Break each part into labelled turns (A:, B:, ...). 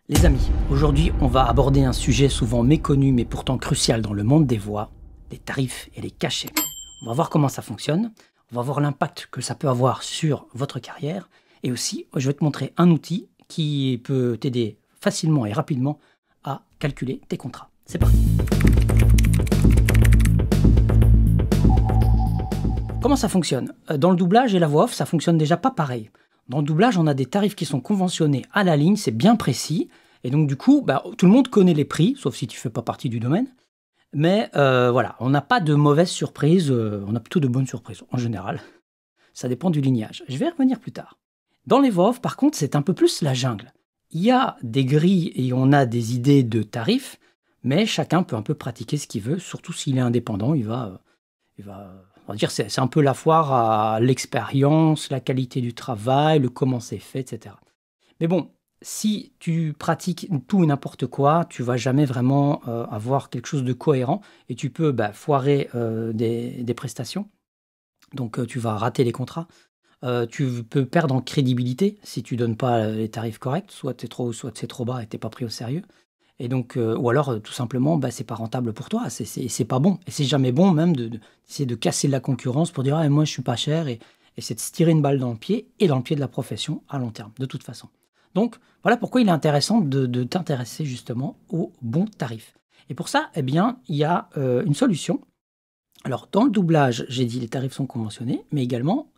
A: Les amis, aujourd'hui on va aborder un sujet souvent méconnu mais pourtant crucial dans le monde des voix, les tarifs et les cachets. On va voir comment ça fonctionne, on va voir l'impact que ça peut avoir sur votre carrière et aussi je vais te montrer un outil qui peut t'aider facilement et rapidement à calculer tes contrats. C'est parti. Comment ça fonctionne? Dans le doublage et la voix off, ça fonctionne déjà pas pareil. Dans le doublage, on a des tarifs qui sont conventionnés à la ligne, c'est bien précis. Et donc, du coup, tout le monde connaît les prix, sauf si tu ne fais pas partie du domaine. Mais voilà, on n'a pas de mauvaises surprises, on a plutôt de bonnes surprises, en général. Ça dépend du lignage. Je vais y revenir plus tard. Dans les voix off, par contre, c'est un peu plus la jungle. Il y a des grilles et on a des idées de tarifs, mais chacun peut un peu pratiquer ce qu'il veut, surtout s'il est indépendant, on va dire c'est un peu la foire à l'expérience, la qualité du travail, le comment c'est fait, etc. Mais bon, si tu pratiques tout et n'importe quoi, tu vas jamais vraiment avoir quelque chose de cohérent et tu peux foirer des prestations. Donc tu vas rater les contrats. Tu peux perdre en crédibilité si tu donnes pas les tarifs corrects. Soit tu es trop haut, soit c'est trop bas et tu n'es pas pris au sérieux. Et donc, ou alors, tout simplement, c'est pas rentable pour toi, c'est pas bon. Et c'est jamais bon même d'essayer de casser la concurrence pour dire «Ah, moi je suis pas cher» et c'est de se tirer une balle dans le pied et dans le pied de la profession à long terme, de toute façon. Donc, voilà pourquoi il est intéressant de t'intéresser justement aux bons tarifs. Et pour ça, eh bien, il y a une solution. Alors, dans le doublage, j'ai dit les tarifs sont conventionnés, mais également,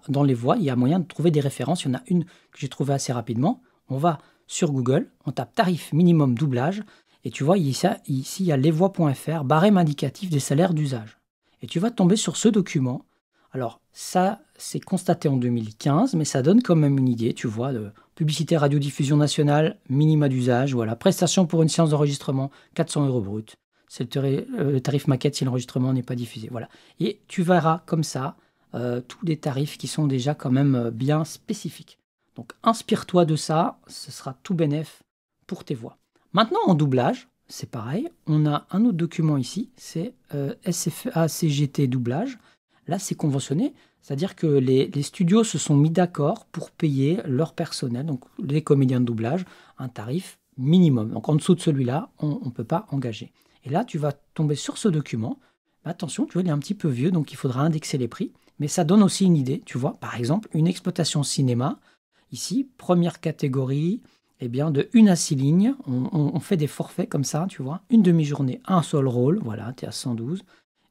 A: dans les voix, il y a moyen de trouver des références. Il y en a une que j'ai trouvée assez rapidement. On va sur Google, on tape tarif minimum doublage, et tu vois, ici, il y a lesvoix.fr, barème indicatif des salaires d'usage. Et tu vas tomber sur ce document. Alors, ça, c'est constaté en 2015, mais ça donne quand même une idée, tu vois, de publicité radiodiffusion nationale, minima d'usage, voilà, prestation pour une séance d'enregistrement, 400 € brut. C'est le tarif maquette si l'enregistrement n'est pas diffusé, voilà. Et tu verras comme ça tous les tarifs qui sont déjà quand même bien spécifiques. Donc, inspire-toi de ça, ce sera tout bénef pour tes voix. Maintenant, en doublage, c'est pareil. On a un autre document ici, c'est SFA-CGT doublage. Là, c'est conventionné, c'est-à-dire que les studios se sont mis d'accord pour payer leur personnel, donc les comédiens de doublage, un tarif minimum. Donc, en dessous de celui-là, on ne peut pas engager. Et là, tu vas tomber sur ce document. Attention, tu vois, il est un petit peu vieux, donc il faudra indexer les prix. Mais ça donne aussi une idée, tu vois. Par exemple, une exploitation cinéma. Ici, première catégorie, eh bien, de 1 à 6 lignes. On fait des forfaits comme ça, tu vois. Une demi-journée, un seul rôle, voilà, tu es à 112.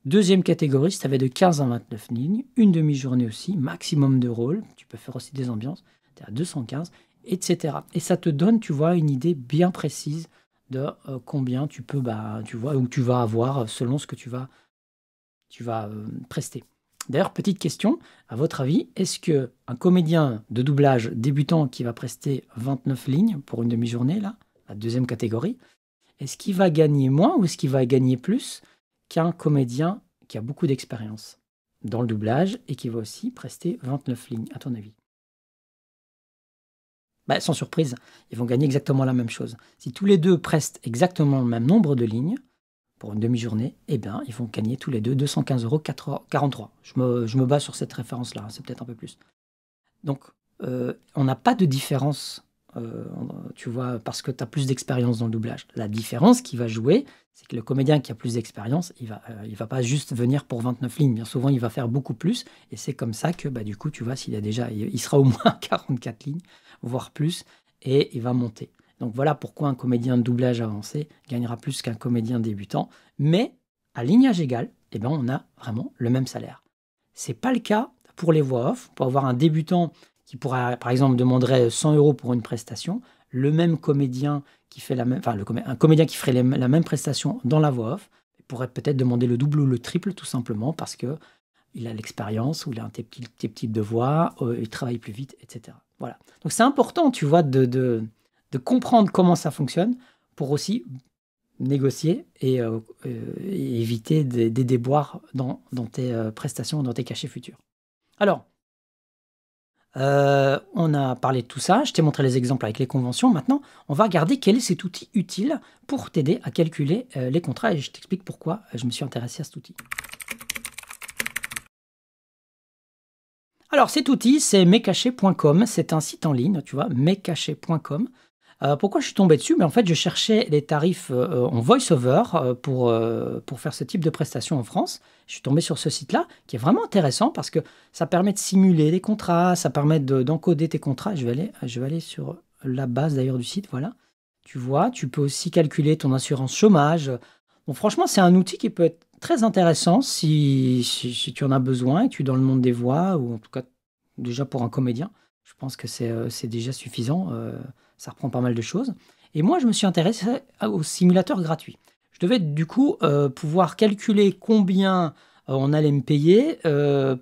A: Deuxième catégorie, si tu avais de 15 à 29 lignes, une demi-journée aussi, maximum de rôles. Tu peux faire aussi des ambiances, tu es à 215, etc. Et ça te donne, tu vois, une idée bien précise de combien tu peux, tu vois, où tu vas avoir selon ce que tu vas prester. D'ailleurs, petite question, à votre avis, est-ce qu'un comédien de doublage débutant qui va prester 29 lignes pour une demi-journée, là, la deuxième catégorie, est-ce qu'il va gagner moins ou est-ce qu'il va gagner plus qu'un comédien qui a beaucoup d'expérience dans le doublage et qui va aussi prester 29 lignes, à ton avis? Sans surprise, ils vont gagner exactement la même chose. Si tous les deux prestent exactement le même nombre de lignes, pour une demi-journée, eh bien, ils vont gagner tous les deux 215,43 €. Je me base sur cette référence-là, c'est peut-être un peu plus. Donc, on n'a pas de différence, tu vois, parce que tu as plus d'expérience dans le doublage. La différence qui va jouer, c'est que le comédien qui a plus d'expérience, il va pas juste venir pour 29 lignes. Bien souvent, il va faire beaucoup plus. Et c'est comme ça que, du coup, tu vois, il sera au moins à 44 lignes, voire plus, et il va monter. Donc voilà pourquoi un comédien de doublage avancé gagnera plus qu'un comédien débutant. Mais à lignage égal, eh ben, on a vraiment le même salaire. C'est pas le cas pour les voix off. Pour avoir un débutant qui pourra, par exemple, demanderait 100 € pour une prestation, le même comédien qui fait un comédien qui ferait la même prestation dans la voix off pourrait peut-être demander le double ou le triple tout simplement parce que il a l'expérience ou il a un type de voix, il travaille plus vite, etc. Voilà. Donc c'est important, tu vois, de comprendre comment ça fonctionne pour aussi négocier et éviter des déboires dans tes prestations, dans tes cachets futurs. Alors, on a parlé de tout ça, je t'ai montré les exemples avec les conventions. Maintenant, on va regarder quel est cet outil utile pour t'aider à calculer les contrats et je t'explique pourquoi je me suis intéressé à cet outil. Alors cet outil, c'est mescachets.com, c'est un site en ligne, tu vois, mescachets.com. Pourquoi je suis tombé dessus? Mais en fait, je cherchais les tarifs en voice-over pour faire ce type de prestation en France. Je suis tombé sur ce site-là qui est vraiment intéressant parce que ça permet de simuler les contrats, ça permet d'encoder tes contrats. Je vais aller sur la base d'ailleurs du site, voilà. Tu vois, tu peux aussi calculer ton assurance chômage. Bon, franchement, c'est un outil qui peut être très intéressant si tu en as besoin et que tu es dans le monde des voix, ou en tout cas déjà pour un comédien. Je pense que c'est déjà suffisant. Ça reprend pas mal de choses. Et moi, je me suis intéressé au simulateur gratuit. Je devais du coup pouvoir calculer combien on allait me payer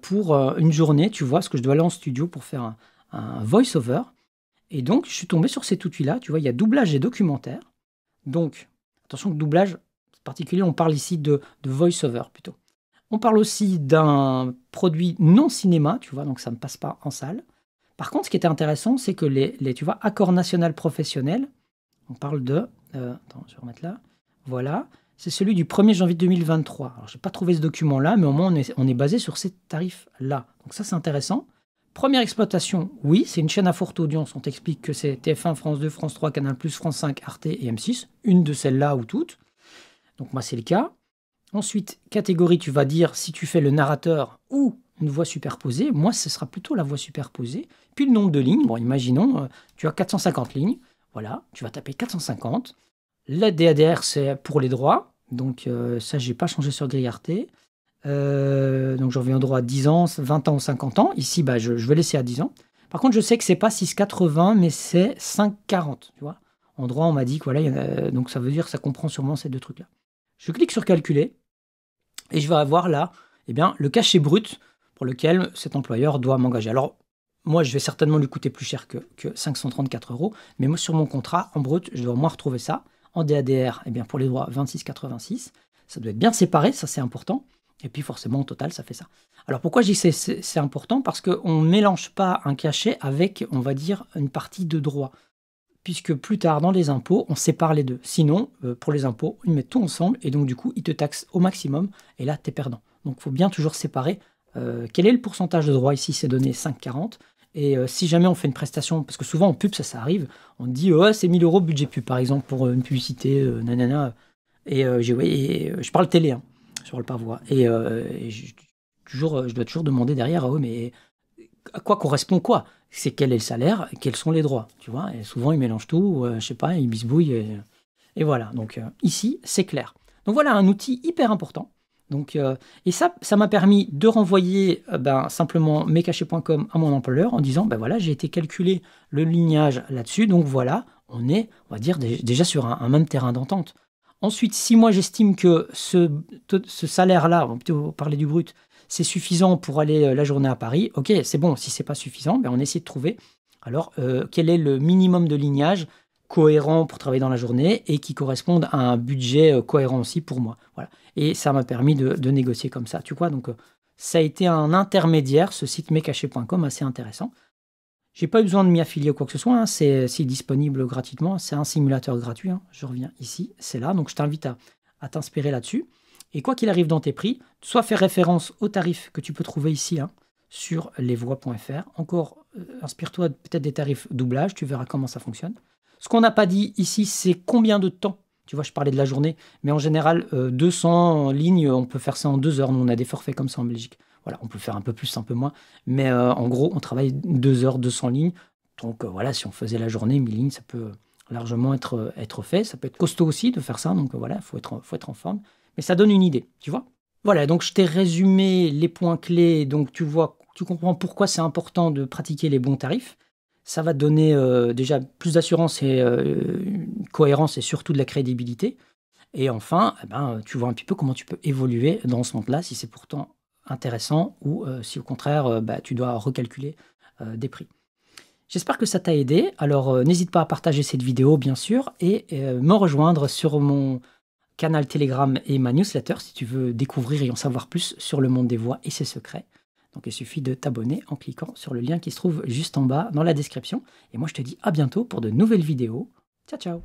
A: pour une journée, tu vois, parce que je dois aller en studio pour faire un voice-over. Et donc, je suis tombé sur cet outil-là. Tu vois, il y a doublage et documentaire. Donc, attention que doublage, c'est particulier, on parle ici de voice-over plutôt. On parle aussi d'un produit non cinéma, tu vois, donc ça ne passe pas en salle. Par contre, ce qui était intéressant, c'est que tu vois, accord national professionnel, on parle de... attends, je vais remettre là. Voilà, c'est celui du 1er janvier 2023. Alors, je n'ai pas trouvé ce document-là, mais au moins, on est basé sur ces tarifs-là. Donc ça, c'est intéressant. Première exploitation, oui, c'est une chaîne à forte audience. On t'explique que c'est TF1, France 2, France 3, Canal+, France 5, Arte et M6. Une de celles-là ou toutes. Donc moi, c'est le cas. Ensuite, catégorie, tu vas dire si tu fais le narrateur ou une voix superposée. Moi, ce sera plutôt la voix superposée. Puis le nombre de lignes. Bon, imaginons, tu as 450 lignes. Voilà, tu vas taper 450. La DADR, c'est pour les droits. Donc ça, je n'ai pas changé sur grille Arte. Donc je reviens au droit à 10 ans, 20 ans ou 50 ans. Ici, bah, je vais laisser à 10 ans. Par contre, je sais que c'est pas 6,80, mais c'est 5,40. Tu vois, en droit, on m'a dit que voilà, donc ça veut dire que ça comprend sûrement ces deux trucs-là. Je clique sur calculer et je vais avoir là le cachet brut pour lequel cet employeur doit m'engager. Alors, moi, je vais certainement lui coûter plus cher que 534 €, mais moi, sur mon contrat, en brut, je dois moi retrouver ça. En DADR, pour les droits, 26,86. Ça doit être bien séparé, ça c'est important. Et puis forcément, au total, ça fait ça. Alors pourquoi je dis que c'est important? Parce qu'on ne mélange pas un cachet avec, on va dire, une partie de droit. Puisque plus tard, dans les impôts, on sépare les deux. Sinon, pour les impôts, ils mettent tout ensemble et donc du coup, ils te taxent au maximum. Et là, tu es perdant. Donc il faut bien toujours séparer. Quel est le pourcentage de droit ici? C'est donné 5,40. Et si jamais on fait une prestation, parce que souvent en pub, ça arrive, on dit c'est 1 000 € budget pub, par exemple, pour une publicité, nanana. Et je parle télé, hein. Sur le pavois. Et je dois toujours demander derrière, mais à quoi correspond quoi? C'est quel est le salaire, quels sont les droits, tu vois? Et souvent, ils mélangent tout, je sais pas, ils bisbouillent, et voilà. Donc ici, c'est clair. Donc voilà, un outil hyper important. Donc, et ça m'a permis de renvoyer simplement mescachets.com à mon employeur en disant, voilà, j'ai été calculer le lignage là-dessus, donc voilà, on va dire, déjà sur un même terrain d'entente. Ensuite, si moi j'estime que ce salaire-là, on va plutôt parler du brut, c'est suffisant pour aller la journée à Paris, ok, c'est bon. Si c'est pas suffisant, on essaie de trouver alors quel est le minimum de lignage cohérent pour travailler dans la journée et qui corresponde à un budget cohérent aussi pour moi. Voilà. Et ça m'a permis de négocier comme ça. Tu vois, donc ça a été un intermédiaire, ce site mescachets.com, assez intéressant. J'ai pas eu besoin de m'y affilier ou quoi que ce soit, hein. C'est disponible gratuitement, c'est un simulateur gratuit, hein. Je reviens ici, c'est là, donc je t'invite à t'inspirer là-dessus. Et quoi qu'il arrive dans tes prix, soit faire référence aux tarifs que tu peux trouver ici, hein, sur lesvoix.fr. Encore, inspire-toi peut-être des tarifs doublage, tu verras comment ça fonctionne. Ce qu'on n'a pas dit ici, c'est combien de temps. Tu vois, je parlais de la journée, mais en général, 200 lignes, on peut faire ça en 2 heures. Nous, on a des forfaits comme ça en Belgique. Voilà, on peut faire un peu plus, un peu moins. Mais en gros, on travaille 2 heures, 200 lignes. Donc voilà, si on faisait la journée, 1000 lignes, ça peut largement être fait. Ça peut être costaud aussi de faire ça. Donc voilà, il faut être en forme. Mais ça donne une idée, tu vois. Voilà, donc je t'ai résumé les points clés. Donc tu vois, tu comprends pourquoi c'est important de pratiquer les bons tarifs. Ça va te donner déjà plus d'assurance et cohérence et surtout de la crédibilité. Et enfin, tu vois un petit peu comment tu peux évoluer dans ce monde-là, si c'est pourtant intéressant ou si au contraire, tu dois recalculer des prix. J'espère que ça t'a aidé. Alors, n'hésite pas à partager cette vidéo, bien sûr, et me rejoindre sur mon canal Telegram et ma newsletter si tu veux découvrir et en savoir plus sur le monde des voix et ses secrets. Donc, il suffit de t'abonner en cliquant sur le lien qui se trouve juste en bas dans la description. Et moi, je te dis à bientôt pour de nouvelles vidéos. Ciao, ciao!